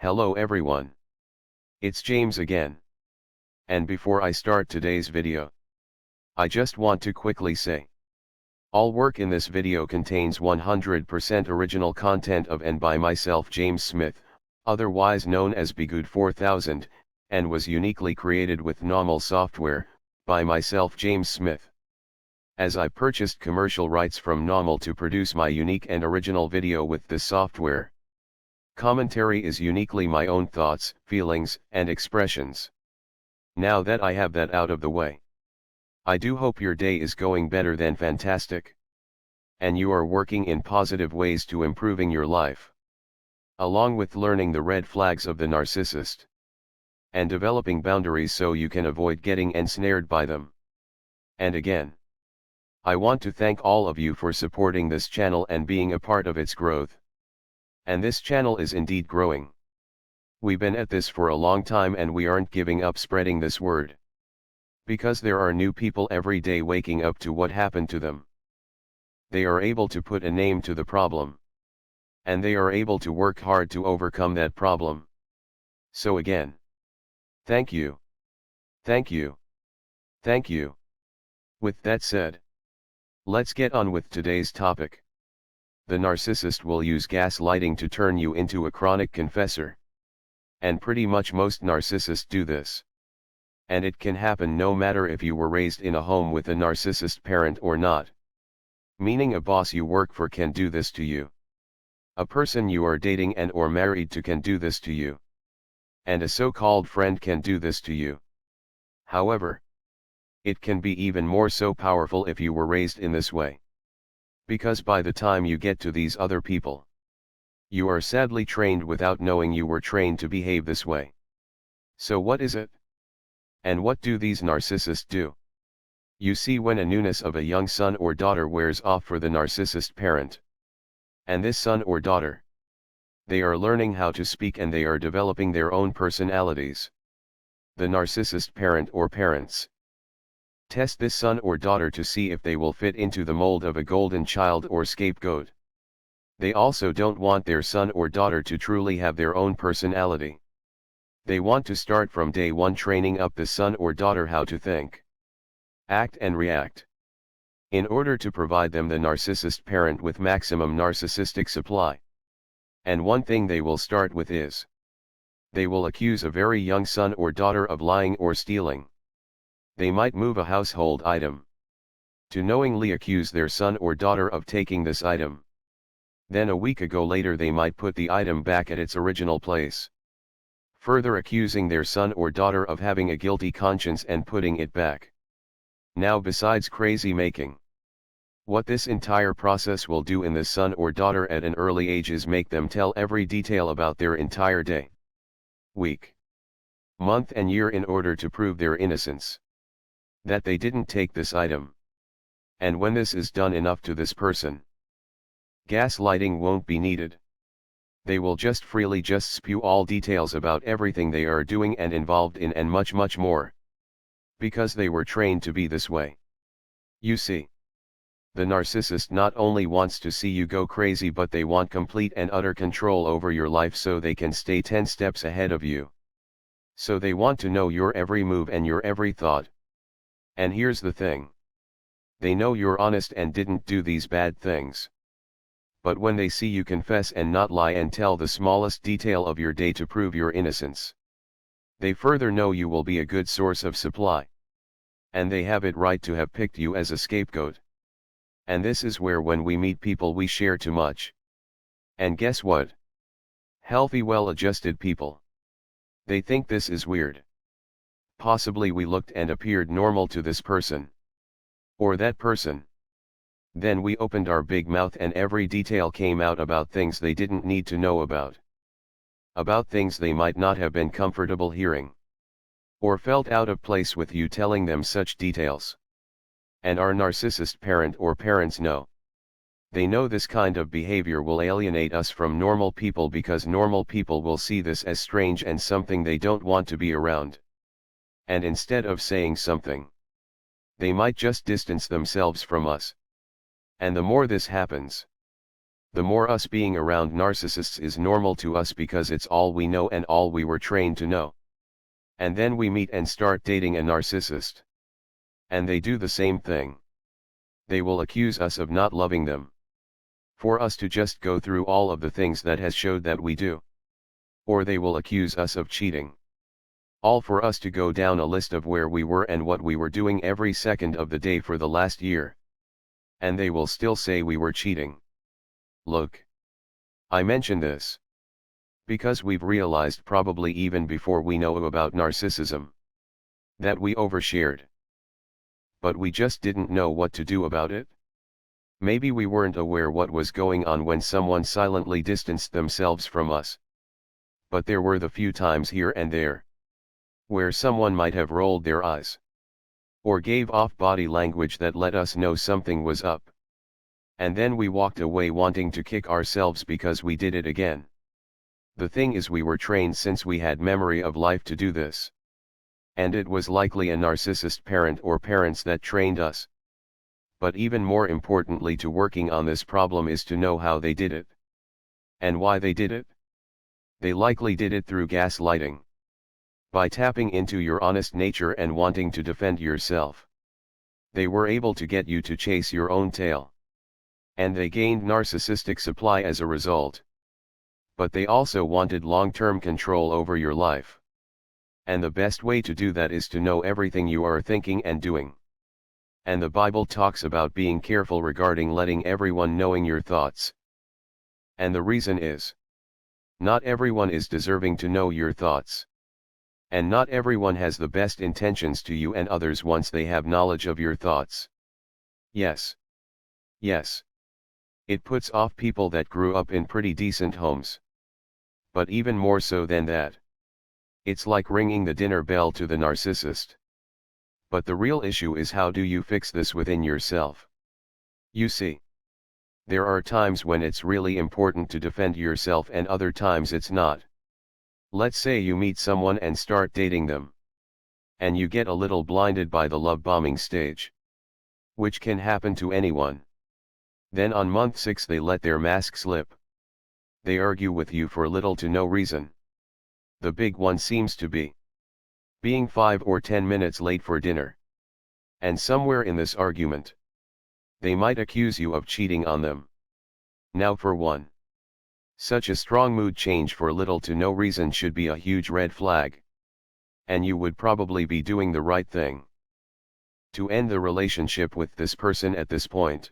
Hello everyone. It's James again. And before I start today's video, I just want to quickly say, all work in this video contains 100% original content of and by myself James Smith, otherwise known as Bgood 4000, and was uniquely created with NAWMAL software, by myself James Smith. As I purchased commercial rights from NAWMAL to produce my unique and original video with this software. Commentary is uniquely my own thoughts, feelings, and expressions. Now that I have that out of the way, I do hope your day is going better than fantastic. And you are working in positive ways to improving your life. Along with learning the red flags of the narcissist. And developing boundaries so you can avoid getting ensnared by them. And again, I want to thank all of you for supporting this channel and being a part of its growth. And this channel is indeed growing. We've been at this for a long time and we aren't giving up spreading this word. Because there are new people every day waking up to what happened to them. They are able to put a name to the problem. And they are able to work hard to overcome that problem. So again, thank you. Thank you. Thank you. With that said, let's get on with today's topic. The narcissist will use gaslighting to turn you into a chronic confessor. And pretty much most narcissists do this. And it can happen no matter if you were raised in a home with a narcissist parent or not. Meaning a boss you work for can do this to you. A person you are dating and or married to can do this to you. And a so-called friend can do this to you. However, it can be even more so powerful if you were raised in this way. Because by the time you get to these other people, you are sadly trained without knowing you were trained to behave this way. So what is it? And what do these narcissists do? You see, when a newness of a young son or daughter wears off for the narcissist parent. And this son or daughter, they are learning how to speak and they are developing their own personalities. The narcissist parent or parents test this son or daughter to see if they will fit into the mold of a golden child or scapegoat. They also don't want their son or daughter to truly have their own personality. They want to start from day one training up the son or daughter how to think, act and react. In order to provide them the narcissist parent with maximum narcissistic supply. And one thing they will start with is, they will accuse a very young son or daughter of lying or stealing. They might move a household item. To knowingly accuse their son or daughter of taking this item. Then a week ago later they might put the item back at its original place. Further accusing their son or daughter of having a guilty conscience and putting it back. Now, besides crazy making, what this entire process will do in the son or daughter at an early age is make them tell every detail about their entire day, week, month and year in order to prove their innocence. That they didn't take this item. And when this is done enough to this person, gaslighting won't be needed. They will just freely spew all details about everything they are doing and involved in and much more. Because they were trained to be this way. You see, the narcissist not only wants to see you go crazy, but they want complete and utter control over your life so they can stay 10 steps ahead of you. So they want to know your every move and your every thought. And here's the thing. They know you're honest and didn't do these bad things. But when they see you confess and not lie and tell the smallest detail of your day to prove your innocence, they further know you will be a good source of supply. And they have it right to have picked you as a scapegoat. And this is where when we meet people we share too much. And guess what? Healthy, well-adjusted people. They think this is weird. Possibly we looked and appeared normal to this person. Or that person. Then we opened our big mouth and every detail came out about things they didn't need to know about. About things they might not have been comfortable hearing. Or felt out of place with you telling them such details. And our narcissist parent or parents know. They know this kind of behavior will alienate us from normal people because normal people will see this as strange and something they don't want to be around. And instead of saying something, they might just distance themselves from us. And the more this happens, The more us being around narcissists is normal to us because it's all we know and all we were trained to know. And then we meet and start dating a narcissist. And they do the same thing. They will accuse us of not loving them. For us to just go through all of the things that has showed that we do. Or they will accuse us of cheating. All for us to go down a list of where we were and what we were doing every second of the day for the last year. And they will still say we were cheating. Look. I mention this because we've realized, probably even before we know about narcissism, that we overshared. But we just didn't know what to do about it. Maybe we weren't aware what was going on when someone silently distanced themselves from us. But there were the few times here and there where someone might have rolled their eyes or gave off body language that let us know something was up. And then we walked away wanting to kick ourselves because we did it again. The thing is, we were trained since we had memory of life to do this. And it was likely a narcissist parent or parents that trained us. But even more importantly to working on this problem is to know how they did it. And why they did it? They likely did it through gaslighting. By tapping into your honest nature and wanting to defend yourself. They were able to get you to chase your own tail. And they gained narcissistic supply as a result. But they also wanted long-term control over your life. And the best way to do that is to know everything you are thinking and doing. And the Bible talks about being careful regarding letting everyone knowing your thoughts. And the reason is, not everyone is deserving to know your thoughts. And not everyone has the best intentions to you and others once they have knowledge of your thoughts. Yes. Yes. It puts off people that grew up in pretty decent homes. But even more so than that, it's like ringing the dinner bell to the narcissist. But the real issue is, how do you fix this within yourself? You see, there are times when it's really important to defend yourself and other times it's not. Let's say you meet someone and start dating them. And you get a little blinded by the love bombing stage. Which can happen to anyone. Then on month 6 they let their mask slip. They argue with you for little to no reason. The big one seems to be being 5 or 10 minutes late for dinner. And somewhere in this argument, they might accuse you of cheating on them. Now for one, such a strong mood change for little to no reason should be a huge red flag. And you would probably be doing the right thing to end the relationship with this person at this point.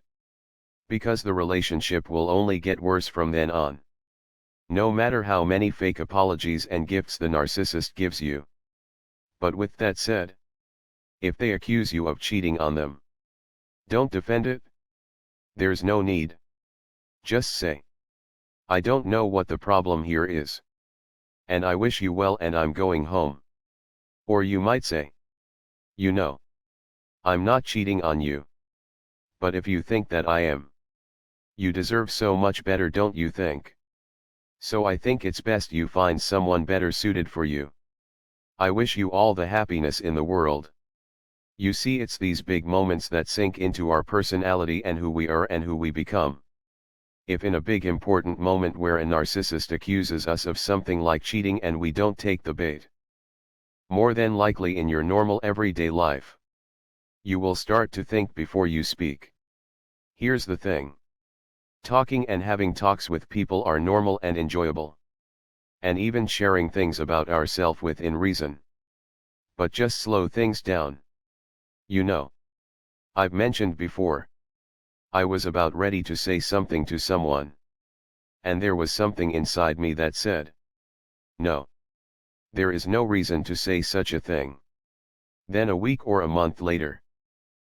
Because the relationship will only get worse from then on. No matter how many fake apologies and gifts the narcissist gives you. But with that said, if they accuse you of cheating on them, don't defend it. There's no need. Just say, I don't know what the problem here is. And I wish you well and I'm going home. Or you might say, you know, I'm not cheating on you. But if you think that I am, you deserve so much better, don't you think? So I think it's best you find someone better suited for you. I wish you all the happiness in the world. You see, it's these big moments that sink into our personality and who we are and who we become. If in a big important moment where a narcissist accuses us of something like cheating and we don't take the bait, more than likely in your normal everyday life, you will start to think before you speak. Here's the thing. Talking and having talks with people are normal and enjoyable. And even sharing things about ourselves within reason. But just slow things down. You know, I've mentioned before, I was about ready to say something to someone. And there was something inside me that said, no. There is no reason to say such a thing. Then a week or a month later,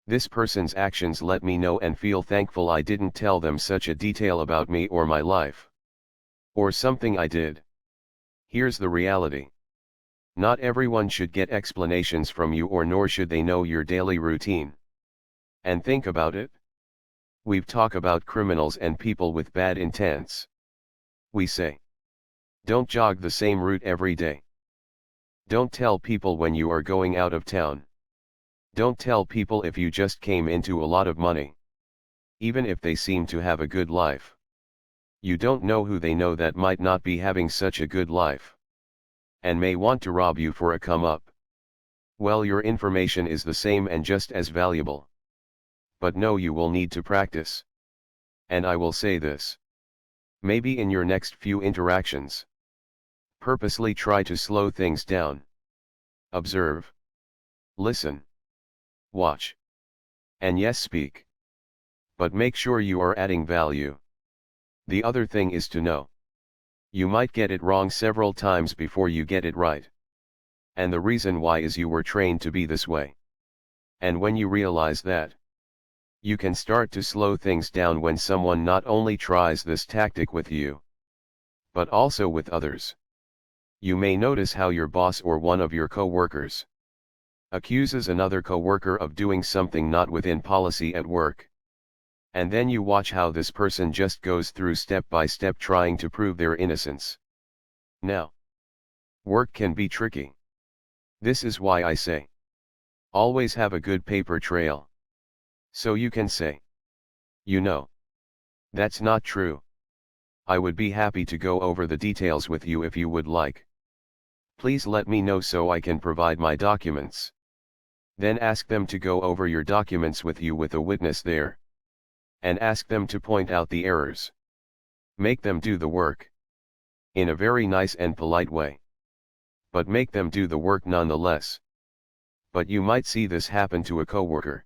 this person's actions let me know and feel thankful I didn't tell them such a detail about me or my life. Or something I did. Here's the reality. Not everyone should get explanations from you, or nor should they know your daily routine. And think about it. We've talked about criminals and people with bad intents. We say, don't jog the same route every day. Don't tell people when you are going out of town. Don't tell people if you just came into a lot of money. Even if they seem to have a good life. You don't know who they know that might not be having such a good life, and may want to rob you for a come up. Well, your information is the same and just as valuable. But no, you will need to practice. And I will say this. Maybe in your next few interactions, purposely try to slow things down. Observe. Listen. Watch. And yes, speak. But make sure you are adding value. The other thing is to know. You might get it wrong several times before you get it right. And the reason why is you were trained to be this way. And when you realize that, you can start to slow things down when someone not only tries this tactic with you, but also with others. You may notice how your boss or one of your co-workers accuses another co-worker of doing something not within policy at work. And then you watch how this person just goes through step by step trying to prove their innocence. Now, work can be tricky. This is why I say, always have a good paper trail. So you can say, you know, that's not true. I would be happy to go over the details with you if you would like. Please let me know so I can provide my documents. Then ask them to go over your documents with you with a witness there. And ask them to point out the errors. Make them do the work. In a very nice and polite way. But make them do the work nonetheless. But you might see this happen to a coworker.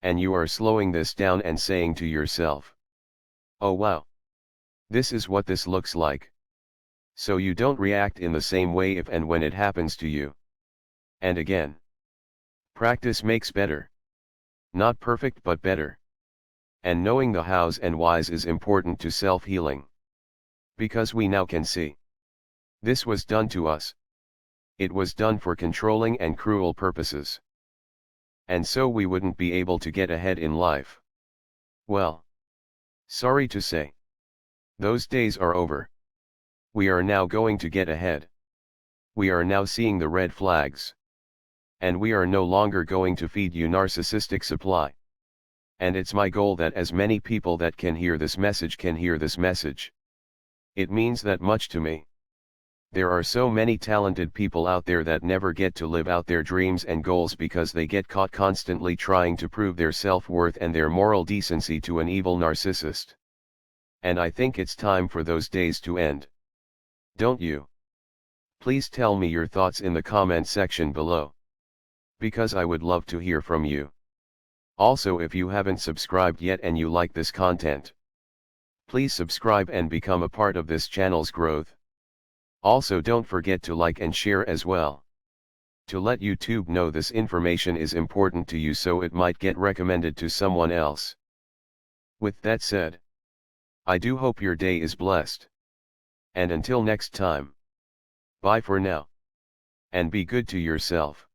And you are slowing this down and saying to yourself, oh wow. This is what this looks like. So you don't react in the same way if and when it happens to you. And again, practice makes better. Not perfect but better. And knowing the hows and whys is important to self-healing. Because we now can see. This was done to us. It was done for controlling and cruel purposes. And so we wouldn't be able to get ahead in life. Well, sorry to say. Those days are over. We are now going to get ahead. We are now seeing the red flags. And we are no longer going to feed you narcissistic supply. And it's my goal that as many people that can hear this message can hear this message. It means that much to me. There are so many talented people out there that never get to live out their dreams and goals because they get caught constantly trying to prove their self-worth and their moral decency to an evil narcissist. And I think it's time for those days to end. Don't you? Please tell me your thoughts in the comment section below. Because I would love to hear from you. Also, if you haven't subscribed yet and you like this content, please subscribe and become a part of this channel's growth. Also, don't forget to like and share as well, to let YouTube know this information is important to you so it might get recommended to someone else. With that said, I do hope your day is blessed. And until next time, bye for now. And be good to yourself.